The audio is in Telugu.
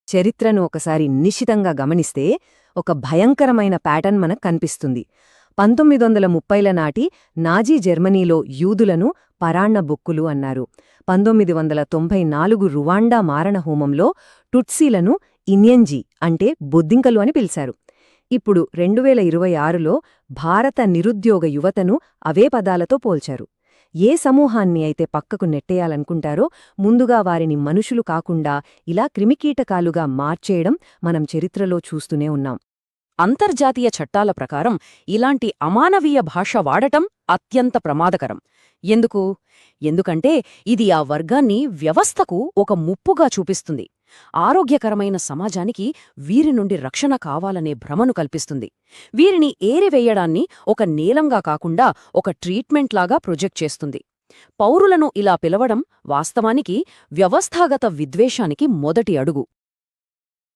చరిత్రను ఒకసారి నిశితంగా గమనిస్తే ఒక భయంకరమైన ప్యాటర్న్ మనకు కనిపిస్తుంది. 1930ల నాటి నాజీ జర్మనీలో యూదులను పరాన్న బొక్కులు అన్నారు. 1994 రువాండా మారణహోమంలో టుట్సీలను ఇన్యంజీ అంటే బొద్దింకలు అని పిలిచారు. ఇప్పుడు 2026లో భారత నిరుద్యోగ యువతను అవే పదాలతో పోల్చారు. ఏ సమూహాన్ని అయితే పక్కకు నెట్టేయాలనుకుంటారో ముందుగా వారిని మనుషులు కాకుండా ఇలా క్రిమికీటకాలుగా మార్చేయడం మనం చరిత్రలో చూస్తూనే ఉన్నాం. అంతర్జాతీయ చట్టాల ప్రకారం ఇలాంటి అమానవీయ భాష వాడటం అత్యంత ప్రమాదకరం. ఎందుకంటే ఇది ఆ వర్గాన్ని వ్యవస్థకు ఒక ముప్పుగా చూపిస్తుంది. ఆరోగ్యకరమైన సమాజానికి వీరి నుండి రక్షణ కావాలనే భ్రమను కల్పిస్తుంది. వీరిని ఏరివేయడాన్ని ఒక నేలంగా కాకుండా ఒక ట్రీట్మెంట్లాగా ప్రొజెక్ట్ చేస్తుంది. పౌరులను ఇలా పిలవడం వాస్తవానికి వ్యవస్థాగత విద్వేషానికి మొదటి అడుగు.